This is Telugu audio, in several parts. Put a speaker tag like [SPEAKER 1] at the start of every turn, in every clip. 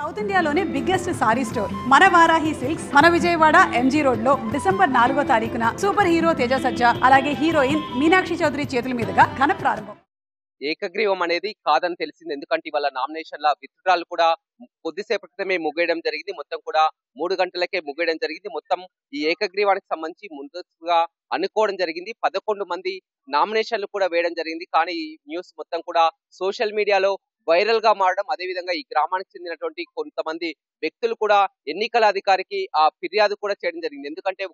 [SPEAKER 1] సౌత్ ఇండియాలోనే బిగ్గెస్ట్ సారీ స్టోర్ మన వారాహి సిల్క్స్ మన విజయవాడ ఎంజీ రోడ్ లో డిసెంబర్ 4వ తారీఖున సూపర్ హీరో తేజ సజ్జా అలాగే హీరోయిన్ మీనాక్షి చౌదరి చేతుల మీదుగా ఘన ప్రారంభం.
[SPEAKER 2] ఏకగ్రీవం అనేది కాదని తెలిసింది. ఎందుకంటే ఇవాళ నామినేషన్ల విత్డ్రాల్ కూడా కొద్దిసేపటి క్రితమే ముగియడం జరిగింది. మొత్తం కూడా 3 గంటలకే ముగియడం జరిగింది. మొత్తం ఈ ఏకగ్రీవానికి సంబంధించి ముందుగా అనుకోవడం జరిగింది. 11 మంది నామినేషన్లు కూడా వేయడం జరిగింది. కానీ ఈ న్యూస్ మొత్తం కూడా సోషల్ మీడియాలో వైరల్ గా మారడం, అదే విధంగా ఈ గ్రామానికి చెందినటువంటి కొంతమంది వ్యక్తులు కూడా ఎన్నికల అధికారికి ఫిర్యాదు కూడా చేయడం జరిగింది. ఎందుకంటే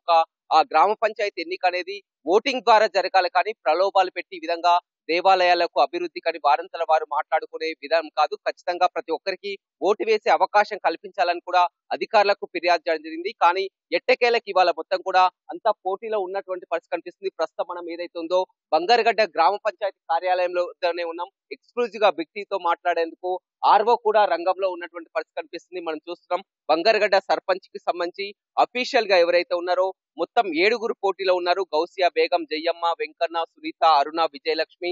[SPEAKER 2] ఆ గ్రామ పంచాయతీ ఎన్నిక అనేది ఓటింగ్ ద్వారా జరగాలి, కానీ ప్రలోభాలు పెట్టి ఈ విధంగా దేవాలయాలకు అభివృద్ధి కానీ వారంతల వారు మాట్లాడుకునే విధానం కాదు. ఖచ్చితంగా ప్రతి ఒక్కరికి ఓటు వేసే అవకాశం కల్పించాలని కూడా అధికారులకు ఫిర్యాదు చేయడం జరిగింది. కానీ ఎట్టకేలకి ఇవాళ మొత్తం కూడా అంతా పోటీలో ఉన్నటువంటి పరిస్థితి కనిపిస్తుంది. ప్రస్తుతం మనం ఏదైతే ఉందో బంగారుగడ్డ గ్రామ పంచాయతీ కార్యాలయంలోనే ఉన్నాం. ఎక్స్క్లూజివ్ గా బిక్టీతో మాట్లాడేందుకు ఆర్వో కూడా రంగంలో ఉన్నటువంటి పరిస్థితి కనిపిస్తుంది. మనం చూస్తున్నాం బంగారుగడ్డ సర్పంచ్ కి సంబంధించి అఫీషియల్ గా ఎవరైతే ఉన్నారో మొత్తం 7 పోటీలో ఉన్నారు. గౌసియా బేగం, జయమ్మ, వెంకన్న, సునీత, అరుణ, విజయలక్ష్మి,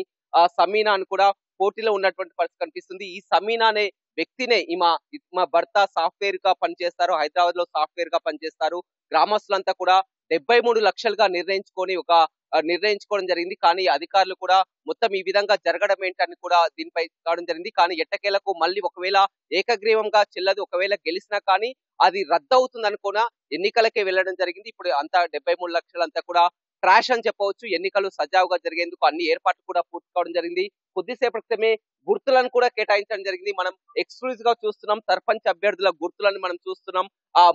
[SPEAKER 2] సమీనా అని కూడా పోటీలో ఉన్నటువంటి పరిస్థితి కనిపిస్తుంది. ఈ సమీనా అనే వ్యక్తినే మా భర్త సాఫ్ట్వేర్ గా పనిచేస్తారు, హైదరాబాద్ లో సాఫ్ట్వేర్ గా పనిచేస్తారు. గ్రామస్తులంతా కూడా 73 లక్షలుగా నిర్ణయించుకోవడం జరిగింది. కానీ అధికారులు కూడా మొత్తం ఈ విధంగా జరగడం ఏంటని కూడా దీనిపై కావడం జరిగింది. కానీ ఎట్టకేలకు మళ్ళీ ఒకవేళ ఏకగ్రీవంగా చెల్లదు, ఒకవేళ గెలిచినా కానీ అది రద్దు అవుతుంది అనుకున్నా ఎన్నికలకే వెళ్ళడం జరిగింది. ఇప్పుడు అంతా 73 లక్షలు అంతా కూడా ట్రాష్ అని చెప్పవచ్చు. ఎన్నికలు సజావుగా జరిగేందుకు అన్ని ఏర్పాట్లు కూడా పూర్తి కావడం జరిగింది. కొద్దిసేపటి క్రితమే గుర్తులను కూడా కేటాయించడం జరిగింది. మనం ఎక్స్క్లూజివ్ గా చూస్తున్నాం సర్పంచ్ అభ్యర్థుల గుర్తులను మనం చూస్తున్నాం.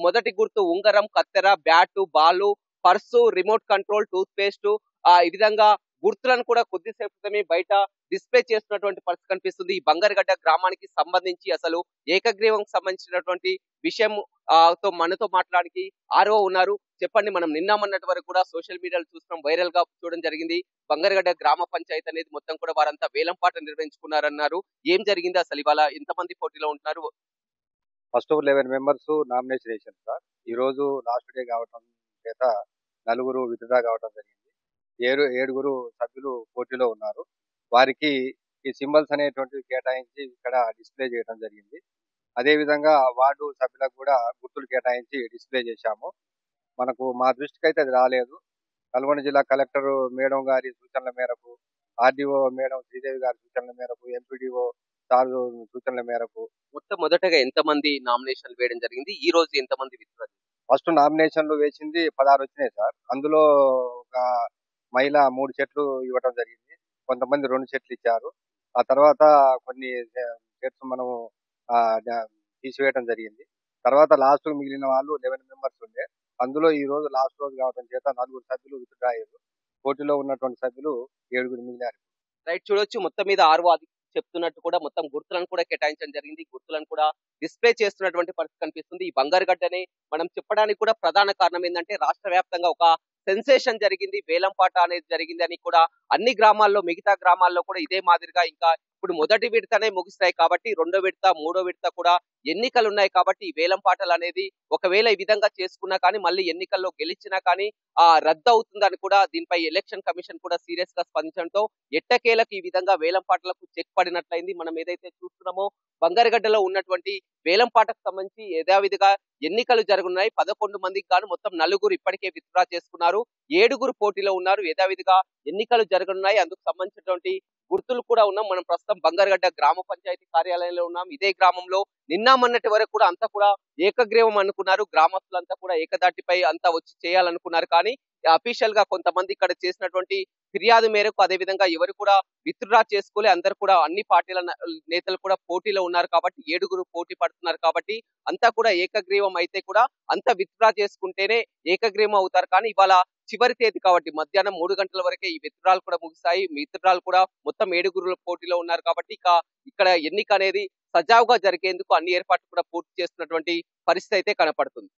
[SPEAKER 2] మొదటి గుర్తు ఉంగరం, కత్తెర, bat, ball, purse, remote control, toothpaste, ఈ విధంగా గుర్తులను కూడా కొద్దిసేపు క్రితమే బయట డిస్ప్లే చేస్తున్నటువంటి పరిస్థితి కనిపిస్తుంది. ఈ బంగారుగడ్డ గ్రామానికి సంబంధించి అసలు ఏకగ్రీవం సంబంధించినటువంటి విషయం మనతో మాట్లాడానికి ఆర్ఓ ఉన్నారు. చెప్పండి, మనం నిన్నమన్నటి వరకు కూడా సోషల్ మీడియాలో చూస్తున్నాం, వైరల్ గా చూడడం జరిగింది. బంగారుగడ్డ గ్రామ పంచాయతీ అనేది మొత్తం కూడా వారంతా వేలంపాట నిర్వహించుకున్నారన్నారు. ఏం జరిగింది అసలు? ఇవాళ ఎంతమంది పోటీలో ఉంటున్నారు?
[SPEAKER 3] ఫస్ట్ 11 మెంబర్స్ నామినేషన్ వేశారు సార్. ఈ రోజు లాస్ట్ డే కావటం చేత 4 విత్డ్రా కావడం జరిగింది. 7 సభ్యులు పోటీలో ఉన్నారు. వారికి ఈ సింబల్స్ అనేటువంటివి కేటాయించి ఇక్కడ డిస్ప్లే చేయడం జరిగింది. అదే విధంగా వార్డు సభ్యులకు కూడా గుర్తులు కేటాయించి డిస్ప్లే చేశాము. మా దృష్టికి అయితే అది రాలేదు. నల్గొండ జిల్లా కలెక్టర్ మేడం గారి సూచనల మేరకు, ఆర్డీఓ మేడం శ్రీదేవి గారి సూచనల మేరకు, ఎంపీడీఓ సార్ సూచనల మేరకు
[SPEAKER 2] మొదటగా ఎంతమంది నామినేషన్లు వేయడం జరిగింది? ఈ రోజు ఎంతమంది విత్డ్రా?
[SPEAKER 3] ఫస్ట్ నామినేషన్లు వేసింది 16 వచ్చినాయి సార్. అందులో ఒక మహిళ 3 సెట్లు ఇవ్వడం జరిగింది. కొంతమంది 2 సెట్లు ఇచ్చారు. ఆ తర్వాత కొన్ని సెట్స్ మనం తీసివేయడం జరిగింది. తర్వాత లాస్ట్ మిగిలిన వాళ్ళు 11 మెంబర్స్ ఉండే. అందులో ఈ రోజు లాస్ట్ రోజు కావడం చేత 4 సభ్యులు విత్డ్రా అయ్యారు. పోటీలో ఉన్నటువంటి సభ్యులు 7 మిగిలారు.
[SPEAKER 2] రైట్, చూడొచ్చు మొత్తం మీద ఆర్వో చెప్తున్నట్టు కూడా మొత్తం గుర్తులను కూడా కేటాయించడం జరిగింది. గుర్తులను కూడా డిస్ప్లే చేస్తున్నటువంటి పరిస్థితి కనిపిస్తుంది. ఈ బంగారుగడ్డని మనం చెప్పడానికి కూడా ప్రధాన కారణం ఏంటంటే రాష్ట్ర వ్యాప్తంగా ఒక సెన్సేషన్ జరిగింది, వేలంపాట అనేది జరిగింది అని కూడా అన్ని గ్రామాల్లో, మిగతా గ్రామాల్లో కూడా ఇదే మాదిరిగా ఇంకా ఇప్పుడు మొదటి విడతనే ముగిస్తాయి కాబట్టి రెండో విడత, మూడో విడత కూడా ఎన్నికలు ఉన్నాయి కాబట్టి ఈ వేలంపాటలు అనేది ఒకవేళ ఈ విధంగా చేసుకున్నా కానీ మళ్ళీ ఎన్నికల్లో గెలిచినా కానీ రద్దు అవుతుందని కూడా దీనిపై ఎలక్షన్ కమిషన్ కూడా సీరియస్ గా స్పందించడంతో ఎట్టకేలకు ఈ విధంగా వేలంపాటలకు చెక్ పడినట్లయింది. మనం ఏదైతే చూస్తున్నామో బంగారుగడ్డలో ఉన్నటువంటి వేలంపాటకు సంబంధించి యథావిధిగా ఎన్నికలు జరుగుతున్నాయి. 11 మందికి గాను మొత్తం 4 ఇప్పటికే విత్డ్రా చేసుకున్నారు. 7 పోటీలో ఉన్నారు. యథావిధిగా ఎన్నికలు జరగనున్నాయి. అందుకు సంబంధించినటువంటి గుర్తులు కూడా ఉన్నాం. మనం ప్రస్తుతం బంగారుగడ్డ గ్రామ పంచాయతీ కార్యాలయంలో ఉన్నాం. ఇదే గ్రామంలో నిన్నమన్నటి వరకు కూడా అంతా కూడా ఏకగ్రీవం అనుకున్నారు. గ్రామస్తులంతా కూడా ఏకదాటిపై అంతా వచ్చి చేయాలనుకున్నారు. కానీ అఫీషియల్ గా కొంతమంది ఇక్కడ చేసినటువంటి ఫిర్యాదు మేరకు, అదే విధంగా ఎవరు కూడా విత్డ్రా చేసుకోలే. అందరు కూడా అన్ని పార్టీల నేతలు కూడా పోటీలో ఉన్నారు కాబట్టి 7 పోటీ పడుతున్నారు కాబట్టి అంతా కూడా ఏకగ్రీవం అయితే కూడా అంతా విత్డ్రా చేసుకుంటేనే ఏకగ్రీవం అవుతారు. కానీ ఇవాళ చివరి తేదీ కాబట్టి మధ్యాహ్నం 3 గంటల వరకే ఈ విత్డ్రాలు కూడా ముగిస్తాయి. విత్డ్రాలు కూడా మొత్తం 7 పోటీలో ఉన్నారు కాబట్టి ఇక్కడ ఎన్నిక అనేది సజావుగా జరిగేందుకు అన్ని ఏర్పాట్లు కూడా పూర్తి చేస్తున్నటువంటి పరిస్థితి అయితే కనపడుతుంది.